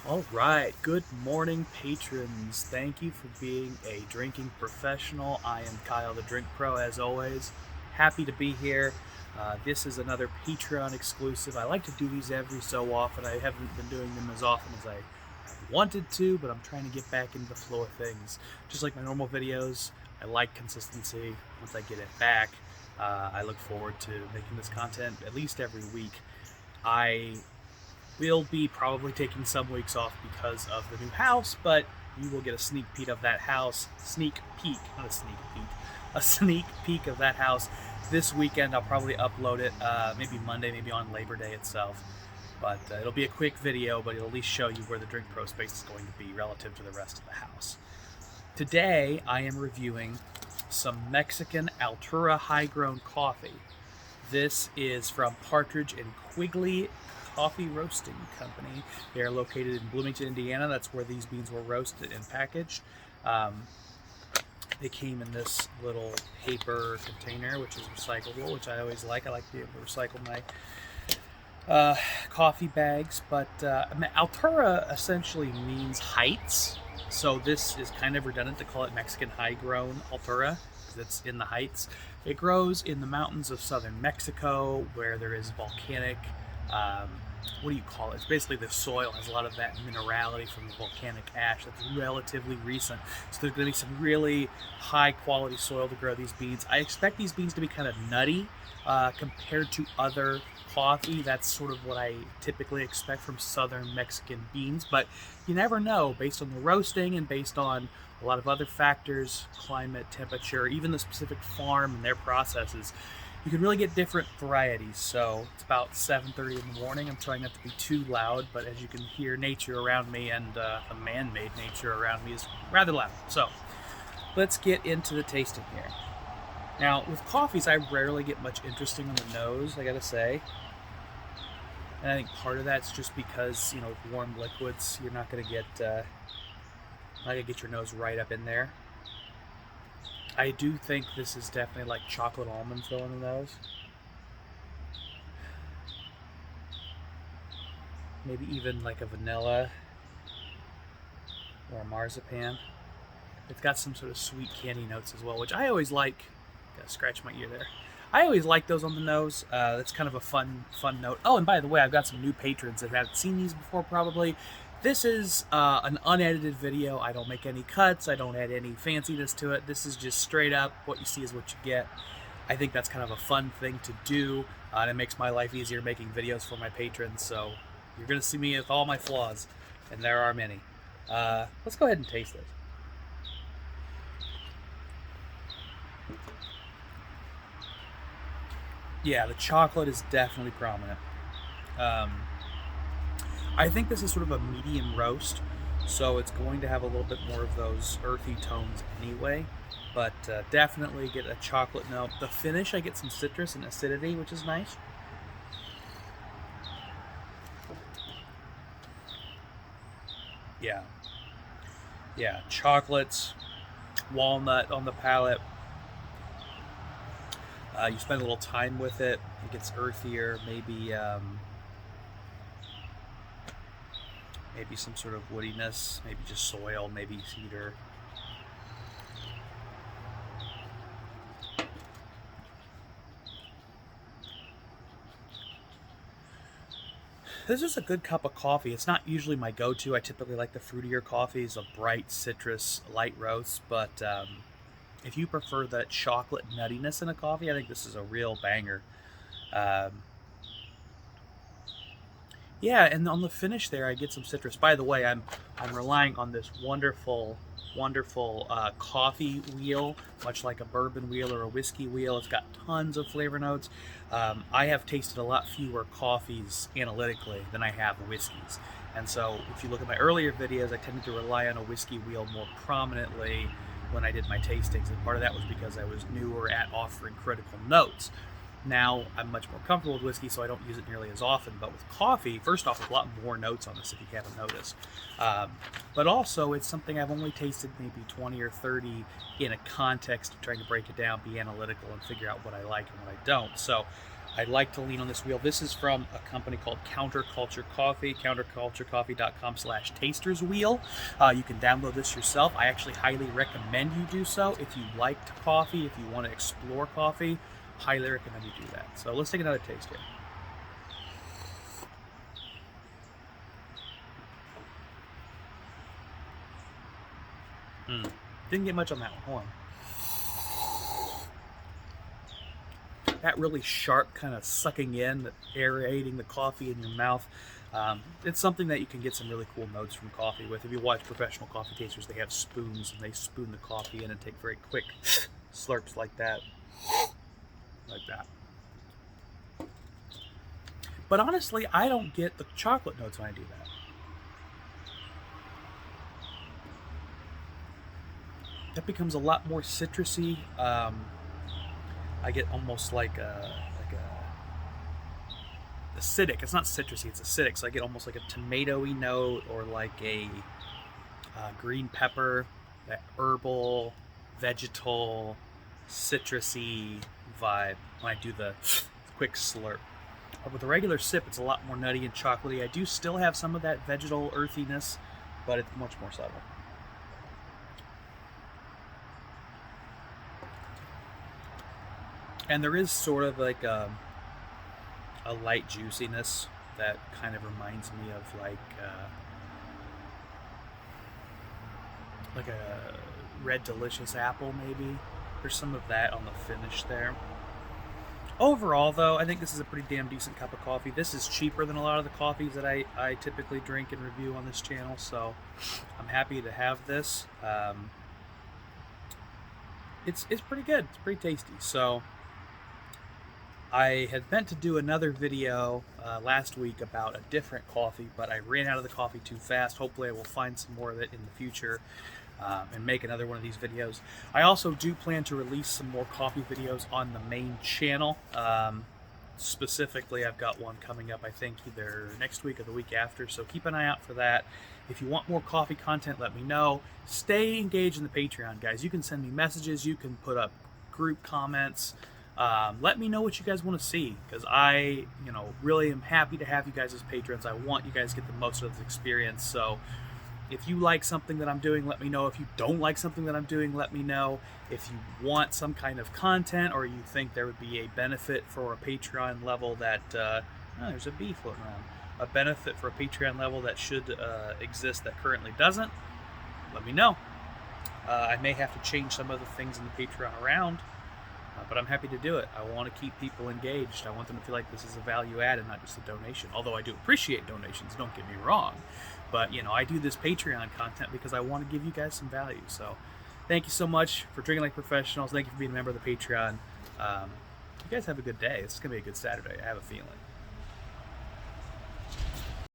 All right, good morning, patrons. Thank you for being a drinking professional. I am Kyle, the Drink Pro, as always. Happy to be here. This is another Patreon exclusive. I like to do these every so often. I haven't been doing them as often as I wanted to, but I'm trying to get back into the flow of things. Just like my normal videos, I like consistency. Once I get it back, I look forward to making this content at least every week. I will be probably taking some weeks off because of the new house, but you will get a sneak peek of that house. Sneak peek, not a sneak peek. A sneak peek of that house this weekend. I'll probably upload it maybe Monday, maybe on Labor Day itself. But it'll be a quick video, but it'll at least show you where the Drink Pro space is going to be relative to the rest of the house. Today, I am reviewing some Mexican Altura high-grown coffee. This is from Partridge and Quigley Coffee Roasting Company. They are located in Bloomington, Indiana. That's where these beans were roasted and packaged. They came in this little paper container, which is recyclable, which I always like. I like to be able to recycle my coffee bags. But Altura essentially means heights. So this is kind of redundant to call it Mexican high-grown Altura, because it's in the heights. It grows in the mountains of southern Mexico, where there is volcanic what do you call it? It's basically the soil has a lot of that minerality from the volcanic ash that's relatively recent. So there's going to be some really high quality soil to grow these beans. I expect these beans to be kind of nutty compared to other coffee. That's sort of what I typically expect from southern Mexican beans, but you never know based on the roasting and based on a lot of other factors, climate, temperature, even the specific farm and their processes. You can really get different varieties. So it's about 7:30 in the morning. I'm trying not to be too loud, but as you can hear, nature around me and the man-made nature around me is rather loud. So let's get into the tasting here. Now, with coffees, I rarely get much interesting on the nose, I gotta say. And I think part of that's just because, with warm liquids, you're not gonna get your nose right up in there. I do think this is definitely like chocolate almonds though in the nose. Maybe even like a vanilla or a marzipan. It's got some sort of sweet candy notes as well, which I always like. Gotta scratch my ear there. I always like those on the nose. That's kind of a fun note. Oh, and by the way, I've got some new patrons that haven't seen these before probably. This is an unedited video. I don't make any cuts. I don't add any fanciness to it. This is just straight up what you see is what you get. I think that's kind of a fun thing to do, and it makes my life easier making videos for my patrons. So you're going to see me with all my flaws, and there are many. Let's go ahead and taste this. Yeah, the chocolate is definitely prominent. I think this is sort of a medium roast, so it's going to have a little bit more of those earthy tones anyway, but definitely get a chocolate note. The finish, I get some citrus and acidity, which is nice. Yeah, chocolates, walnut on the palate. You spend a little time with it, it gets earthier, maybe some sort of woodiness, maybe just soil, maybe cedar. This is a good cup of coffee. It's not usually my go-to. I typically like the fruitier coffees, a bright citrus, light roast, but if you prefer that chocolate nuttiness in a coffee, I think this is a real banger. Um, Yeah, and on the finish there, I get some citrus. By the way, I'm relying on this wonderful coffee wheel, much like a bourbon wheel or a whiskey wheel. It's got tons of flavor notes. I have tasted a lot fewer coffees analytically than I have whiskeys, and so if you look at my earlier videos, I tended to rely on a whiskey wheel more prominently when I did my tastings, and part of that was because I was newer at offering critical notes. Now I'm much more comfortable with whiskey, so I don't use it nearly as often. But with coffee, first off, there's a lot more notes on this if you haven't noticed. But also, it's something I've only tasted maybe 20 or 30 in a context of trying to break it down, be analytical, and figure out what I like and what I don't. So I like to lean on this wheel. This is from a company called Counterculture Coffee, counterculturecoffee.com/tasters wheel. You can download this yourself. I actually highly recommend you do so. If you like coffee, if you want to explore coffee, highly recommend you do that. So let's take another taste here. Didn't get much on that one. Hold on. That really sharp kind of sucking in, aerating the coffee in your mouth. It's something that you can get some really cool notes from coffee with. If you watch professional coffee tasters, they have spoons and they spoon the coffee in and take very quick slurps like that. Like that. But honestly, I don't get the chocolate notes when I do that. That becomes a lot more citrusy. I get almost like a acidic. It's not citrusy, it's acidic. So I get almost like a tomatoey note, or like a green pepper, that herbal, vegetal, citrusy vibe when I do the quick slurp. But with a regular sip, it's a lot more nutty and chocolatey. I do still have some of that vegetal earthiness, but it's much more subtle. And there is sort of like a light juiciness that kind of reminds me of like a red delicious apple maybe. There's some of that on the finish there. Overall though, I think this is a pretty damn decent cup of coffee. This is cheaper than a lot of the coffees that I typically drink and review on this channel, so I'm happy to have this. It's pretty good. It's pretty tasty. So I had meant to do another video last week about a different coffee, but I ran out of the coffee too fast. Hopefully I will find some more of it in the future and make another one of these videos. I also do plan to release some more coffee videos on the main channel. Specifically, I've got one coming up, I think, either next week or the week after, so keep an eye out for that. If you want more coffee content, let me know. Stay engaged in the Patreon, guys. You can send me messages. You can put up group comments. Let me know what you guys want to see, because I, really am happy to have you guys as patrons. I want you guys to get the most of this experience. So if you like something that I'm doing, let me know. If you don't like something that I'm doing, let me know. If you want some kind of content, or you think there would be a benefit for a Patreon level that, there's a bee floating around, a benefit for a Patreon level that should exist that currently doesn't, let me know. I may have to change some of the things in the Patreon around. But I'm happy to do it. I want to keep people engaged. I want them to feel like this is a value add and not just a donation. Although I do appreciate donations, don't get me wrong. But, I do this Patreon content because I want to give you guys some value. So thank you so much for drinking like professionals. Thank you for being a member of the Patreon. You guys have a good day. This is going to be a good Saturday. I have a feeling.